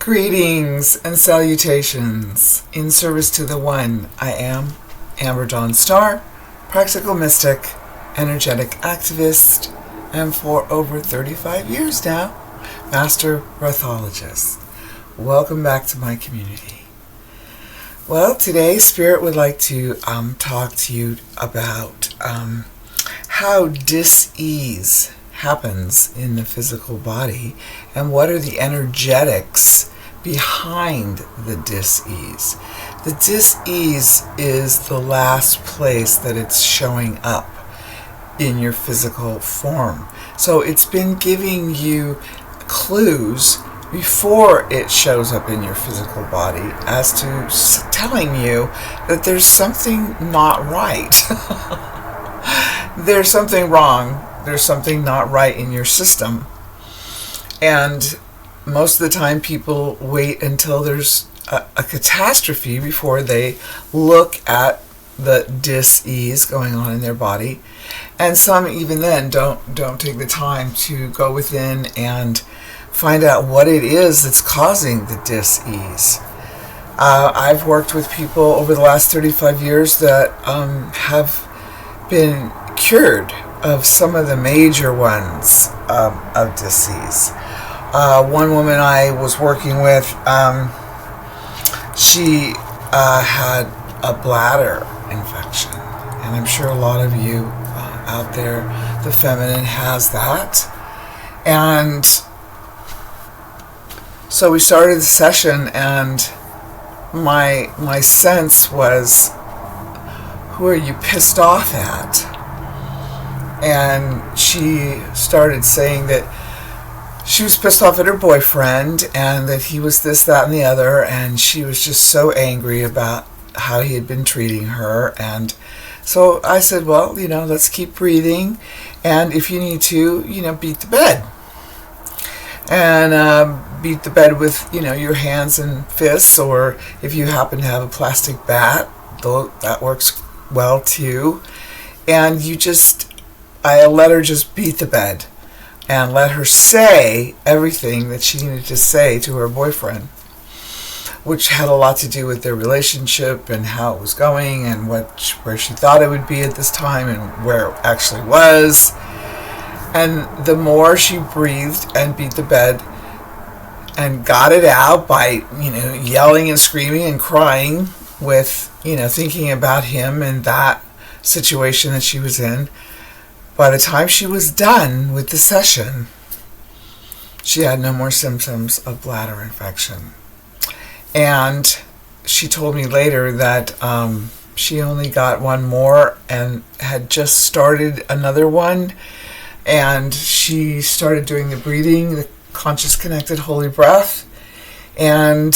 Greetings and salutations in service to the one. I am Amber Dawn Star, practical mystic, energetic activist, and for over 35 years now, master breathologist. Welcome back to my community. Well, today Spirit would like to talk to you about how dis-ease happens in the physical body and what are the energetics behind the dis-ease. The dis-ease is the last place that it's showing up in your physical form. So it's been giving you clues before it shows up in your physical body as to telling you that there's something not right. There's something wrong. There's something not right in your system. And most of the time people wait until there's a catastrophe before they look at the dis-ease going on in their body. And some even then don't take the time to go within and find out what it is that's causing the dis-ease. I've worked with people over the last 35 years that have been cured of some of the major ones of dis-ease. One woman I was working with, she had a bladder infection, and I'm sure a lot of you out there, the feminine has that. And so we started the session, and my sense was, who are you pissed off at? And she started saying that she was pissed off at her boyfriend and that he was this, that, and the other, and she was just so angry about how he had been treating her. And so I said, well, let's keep breathing, and if you need to, beat the bed. And beat the bed with, your hands and fists, or if you happen to have a plastic bat, that works well too. And I let her just beat the bed and let her say everything that she needed to say to her boyfriend, which had a lot to do with their relationship and how it was going and where she thought it would be at this time and where it actually was. And the more she breathed and beat the bed and got it out by, yelling and screaming and crying with, thinking about him and that situation that she was in, by the time she was done with the session, she had no more symptoms of bladder infection. And she told me later that she only got one more and had just started another one. And she started doing the breathing, the conscious connected holy breath, and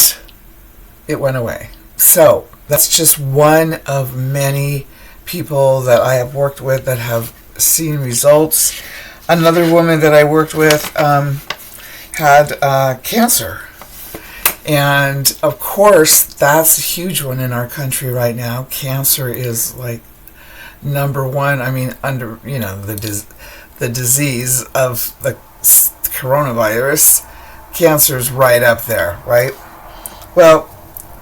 it went away. So that's just one of many people that I have worked with that have seen results. Another woman that I worked with had cancer. And of course, that's a huge one in our country right now. Cancer is like number one. I mean, under, the disease of the coronavirus, cancer is right up there, right? Well,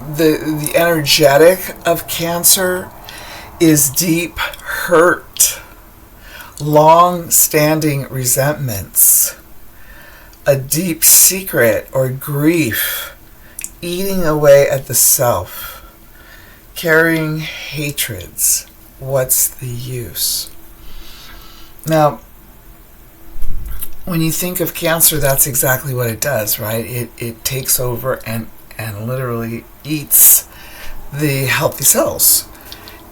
the energetic of cancer is deep hurt, long-standing resentments, a deep secret or grief, eating away at the self, carrying hatreds. What's the use? Now, when you think of cancer, that's exactly what it does, right? It takes over and literally eats the healthy cells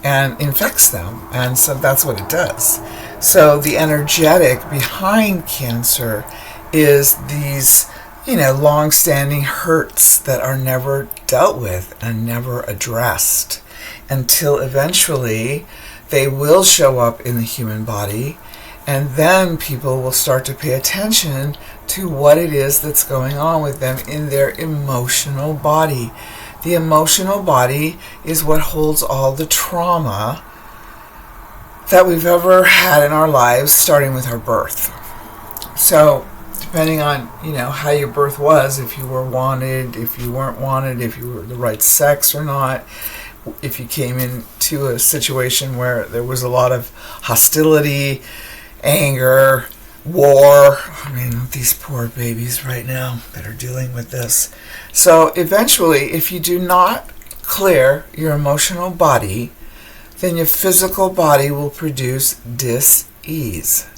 and infects them. And so that's what it does. So the energetic behind cancer is these, long-standing hurts that are never dealt with and never addressed until eventually they will show up in the human body. And then people will start to pay attention to what it is that's going on with them in their emotional body. The emotional body is what holds all the trauma that we've ever had in our lives, starting with our birth. So depending on, how your birth was, if you were wanted, if you weren't wanted, if you were the right sex or not, if you came into a situation where there was a lot of hostility, anger, war. I mean, these poor babies right now that are dealing with this. So eventually, if you do not clear your emotional body, then your physical body will produce disease.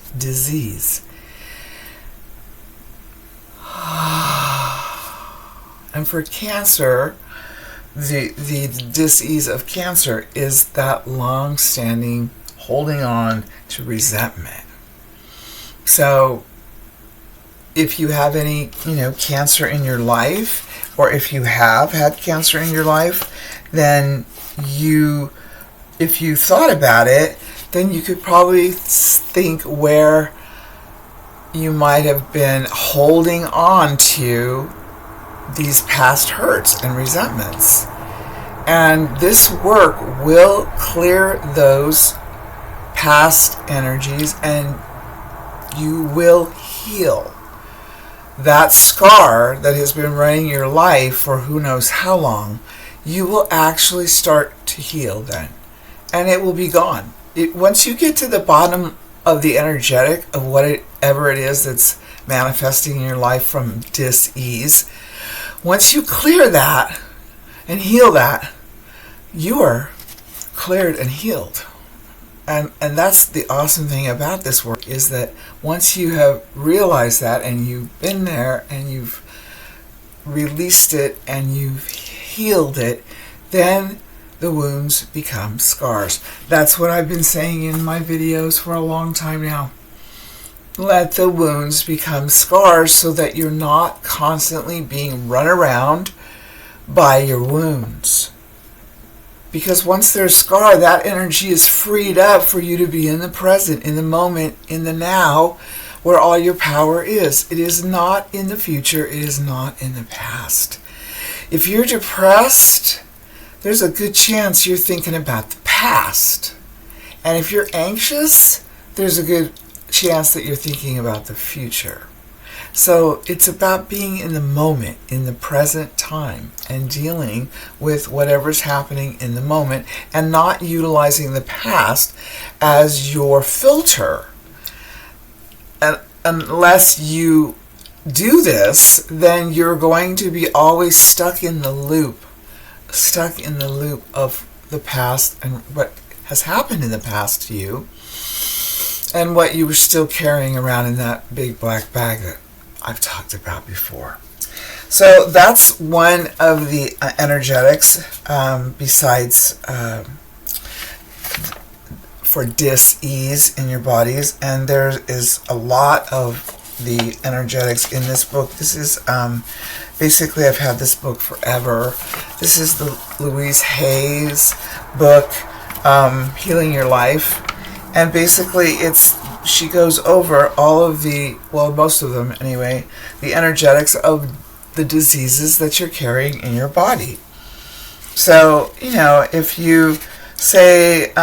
And for cancer, the disease of cancer is that long-standing holding on to resentment. So if you have any, cancer in your life, or if you have had cancer in your life, then if you thought about it, then you could probably think where you might have been holding on to these past hurts and resentments. And this work will clear those past energies, and you will heal that scar that has been running your life for who knows how long. You will actually start to heal then, and it will be gone. Once you get to the bottom of the energetic of whatever it is that's manifesting in your life from dis-ease, once you clear that and heal that, you are cleared and healed. And that's the awesome thing about this work, is that once you have realized that and you've been there and you've released it and you've healed it, then the wounds become scars. That's what I've been saying in my videos for a long time now. Let the wounds become scars so that you're not constantly being run around by your wounds. Because once there's scar, that energy is freed up for you to be in the present, in the moment, in the now, where all your power is. It is not in the future. It is not in the past. If you're depressed, there's a good chance you're thinking about the past. And if you're anxious, there's a good chance that you're thinking about the future. So it's about being in the moment, in the present time, and dealing with whatever's happening in the moment, and not utilizing the past as your filter. And unless you do this, then you're going to be always stuck in the loop of the past and what has happened in the past to you, and what you were still carrying around in that big black bag that I've talked about before. So that's one of the energetics, besides for dis-ease in your bodies. And there is a lot of the energetics in this book. This is basically, I've had this book forever. This is the Louise Hayes book, Healing Your Life. And basically she goes over all of most of them anyway, the energetics of the diseases that you're carrying in your body. So, if you say,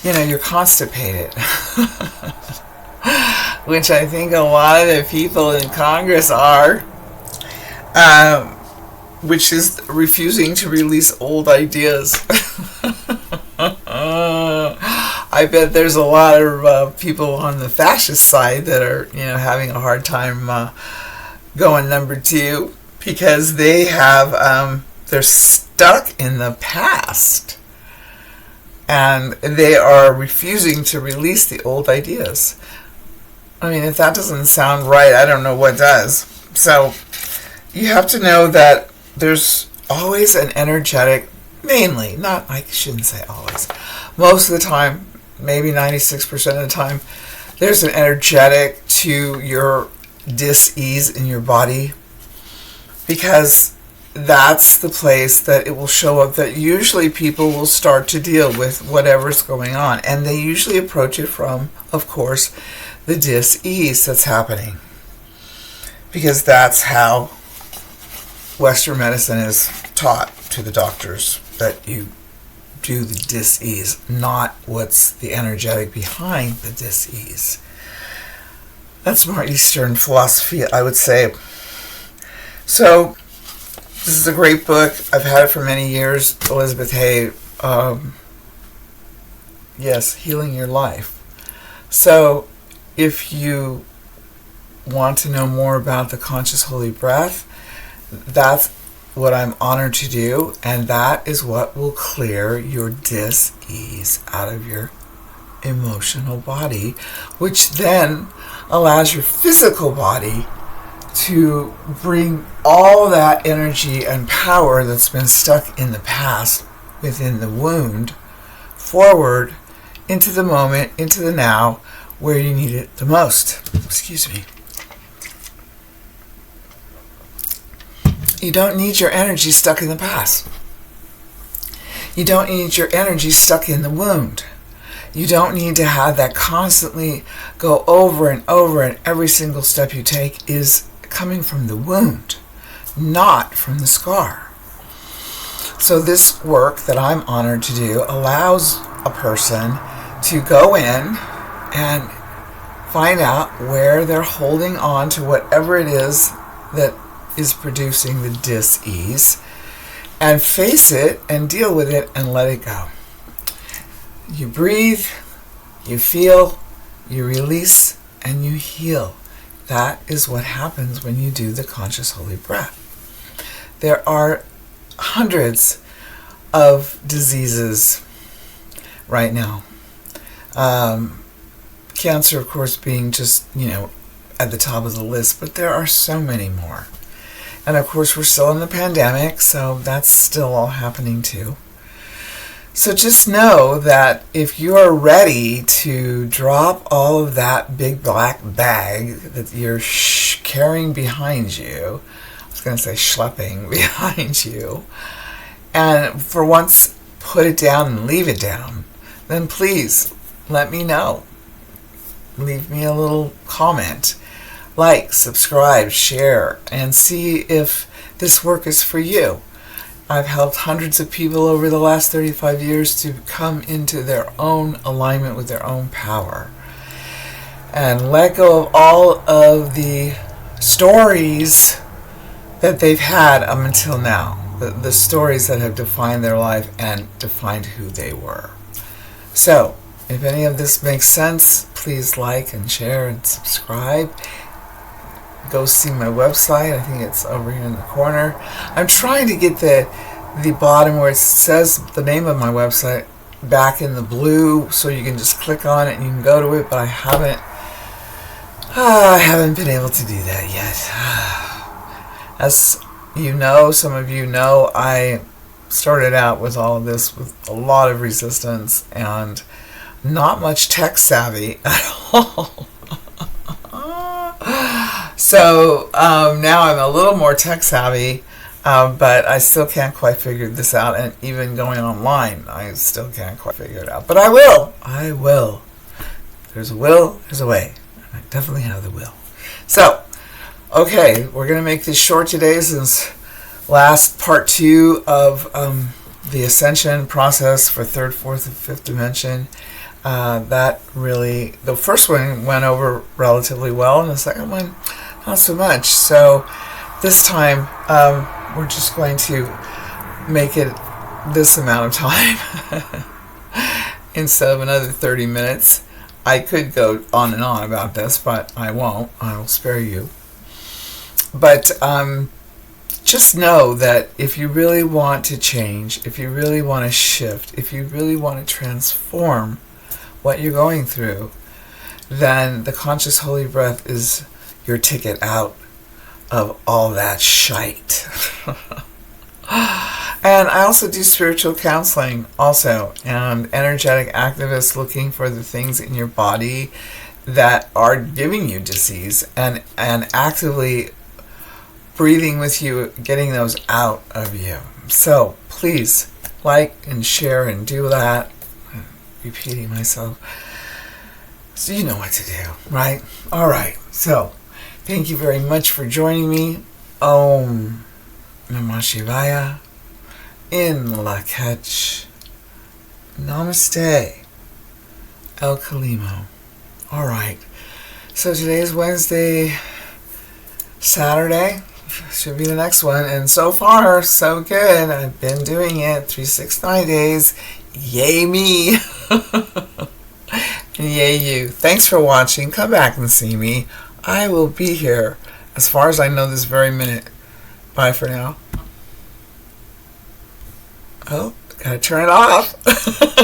you're constipated, which I think a lot of the people in Congress are, which is refusing to release old ideas. I bet there's a lot of people on the fascist side that are, having a hard time going number 2, because they have, they're stuck in the past, and they are refusing to release the old ideas. I mean, if that doesn't sound right, I don't know what does. So you have to know that there's always an energetic, mainly, I shouldn't say always, most of the time, maybe 96% of the time, there's an energetic to your dis-ease in your body, because that's the place that it will show up, that usually people will start to deal with whatever's going on, and they usually approach it from, of course, the dis-ease that's happening, because that's how Western medicine is taught to the doctors, that you do the dis-ease, not what's the energetic behind the dis-ease. That's more Eastern philosophy, I would say. So, this is a great book. I've had it for many years. Elizabeth Hay, yes, Healing Your Life. So, if you want to know more about the conscious holy breath, that's what I'm honored to do, and that is what will clear your dis-ease out of your emotional body, which then allows your physical body to bring all that energy and power that's been stuck in the past within the wound forward into the moment, into the now, where you need it the most. Excuse me. You don't need your energy stuck in the past. You don't need your energy stuck in the wound. You don't need to have that constantly go over and over, and every single step you take is coming from the wound, not from the scar. So this work that I'm honored to do allows a person to go in and find out where they're holding on to whatever it is that is producing the dis-ease, and face it and deal with it and let it go. You breathe, you feel, you release, and you heal. That is what happens when you do the conscious holy breath. There are hundreds of diseases right now. Cancer, of course, being just, at the top of the list, but there are so many more. And of course, we're still in the pandemic, so that's still all happening too. So just know that if you are ready to drop all of that big black bag that you're carrying behind you, I was going to say schlepping behind you, and for once put it down and leave it down, then please let me know. Leave me a little comment. Like, subscribe, share, and see if this work is for you. I've helped hundreds of people over the last 35 years to come into their own alignment with their own power and let go of all of the stories that they've had up until now, the stories that have defined their life and defined who they were. So, if any of this makes sense, please like and share and subscribe. Go see my website. I think it's over here in the corner. I'm trying to get the bottom where it says the name of my website back in the blue, so you can just click on it and you can go to it, but I haven't been able to do that yet. As you know, some of you know, I started out with all of this with a lot of resistance and not much tech savvy at all. So now I'm a little more tech savvy, but I still can't quite figure this out. And even going online, I still can't quite figure it out. But I will. I will. There's a will, there's a way. And I definitely have the will. So, okay, we're going to make this short today since last part 2 of the ascension process for 3rd, 4th, and 5th dimension. That really, the first one went over relatively well, and the second one not so much. So this time we're just going to make it this amount of time instead of another 30 minutes. I could go on and on about this, but I won't. I will spare you. But just know that if you really want to change, if you really want to shift, if you really want to transform what you're going through, then the conscious holy breath is your ticket out of all that shite. And I also do spiritual counseling also, and energetic activists looking for the things in your body that are giving you disease and actively breathing with you, getting those out of you. So please like and share and do that. I'm repeating myself. So you know what to do, right? All right. So thank you very much for joining me. Om Namah Shivaya. In Lak'ech. Namaste. El Kalimo. All right. So today's Wednesday, Saturday should be the next one. And so far, so good. I've been doing it 369 days. Yay me. And yay you. Thanks for watching. Come back and see me. I will be here as far as I know this very minute. Bye for now. Oh, gotta turn it off.